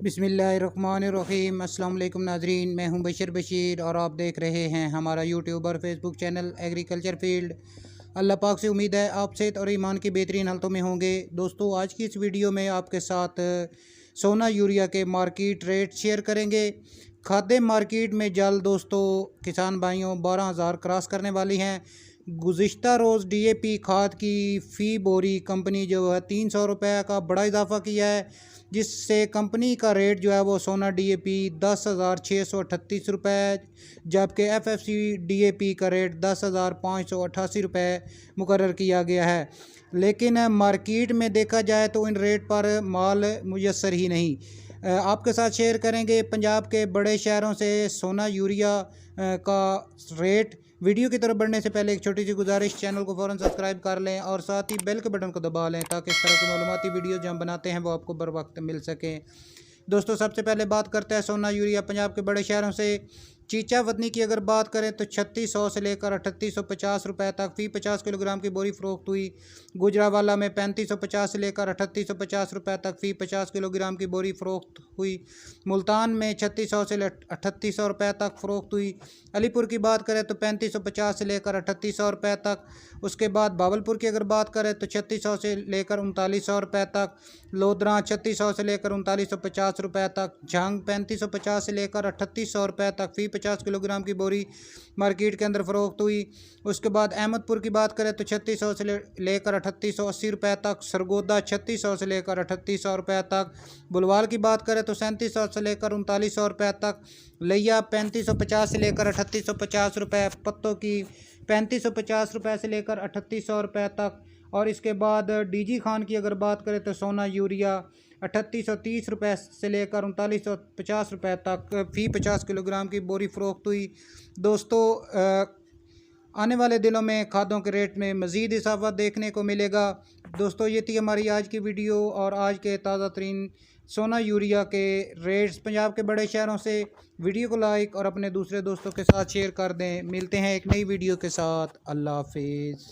बिस्मिल्लाहिर्रहमानिर्रहीम। अस्सलाम वालेकुम नाजरीन, मैं हूं बशीर और आप देख रहे हैं हमारा यूट्यूब और फेसबुक चैनल एग्रीकल्चर फील्ड। अल्लाह पाक से उम्मीद है आप सेहत और ईमान की बेहतरीन हालतों में होंगे। दोस्तों, आज की इस वीडियो में आपके साथ सोना यूरिया के मार्केट रेट शेयर करेंगे। खाद्य मार्केट में जल्द दोस्तों किसान भाइयों 12,000 क्रॉस करने वाली हैं। गुज़िश्ता रोज़ DAP खाद की फ़ी बोरी कंपनी जो है 300 रुपये का बड़ा इजाफा किया है, जिससे कंपनी का रेट जो है वो सोना DAP 10,638 रुपये, जबकि FFC DAP का रेट 10,588 रुपये मुकर्रर किया गया है। लेकिन मार्केट में देखा जाए तो इन रेट पर माल मुयस्सर ही नहीं। आपके साथ शेयर करेंगे पंजाब के बड़े शहरों से सोना यूरिया का रेट। वीडियो की तरफ बढ़ने से पहले एक छोटी सी गुजारिश, चैनल को फ़ौरन सब्सक्राइब कर लें और साथ ही बेल के बटन को दबा लें ताकि इस तरह की मालूमाती वीडियो जो हम बनाते हैं वो आपको बर वक्त मिल सकें। दोस्तों, सबसे पहले बात करते हैं सोना यूरिया पंजाब के बड़े शहरों से। चीचा वतनी की अगर बात करें तो 3600 से लेकर 3850 रुपये तक फ़ी 50 किलोग्राम की बोरी फ़रोख्त हुई। गुजरावाला में 3550 से लेकर 3850 रुपये तक फ़ी 50 किलोग्राम की बोरी फ़रोख्त हुई। मुल्तान में 3600 से 3800 रुपये तक फ़रोख्त हुई। अलीपुर की बात करें तो 3550 से लेकर 3800 रुपये तक। उसके बाद बावलपुर की अगर बात करें तो 3600 से लेकर 3900 रुपये तक। लोधरा 3600 से लेकर 3950 रुपये तक। झंग 3550 से लेकर 3800 रुपये तक फ़ी 50 किलोग्राम की बोरी मार्केट के अंदर फ़रोख्त हुई। उसके बाद अहमदपुर की बात करें तो 3600 से लेकर 3880 रुपये तक। सरगोदा 3600 से लेकर 3800 रुपये तक। बुलवाल की बात करें तो 3700 से लेकर 3900 रुपये तक। लिया 3550 से लेकर 3850 रुपये। पत्तों की 3550 रुपये से लेकर 3800 रुपये तक। और इसके बाद DG खान की अगर बात करें तो सोना यूरिया 3830 रुपये से लेकर 3950 रुपये तक फ़ी 50 किलोग्राम की बोरी फ़रोख्त हुई। दोस्तों, आने वाले दिनों में खादों के रेट में मज़ीद इजाफा देखने को मिलेगा। दोस्तों, ये थी हमारी आज की वीडियो और आज के ताज़ा तरीन सोना यूरिया के रेट्स पंजाब के बड़े शहरों से। वीडियो को लाइक और अपने दूसरे दोस्तों के साथ शेयर कर दें। मिलते हैं एक नई वीडियो के साथ। अल्लाह हाफिज़।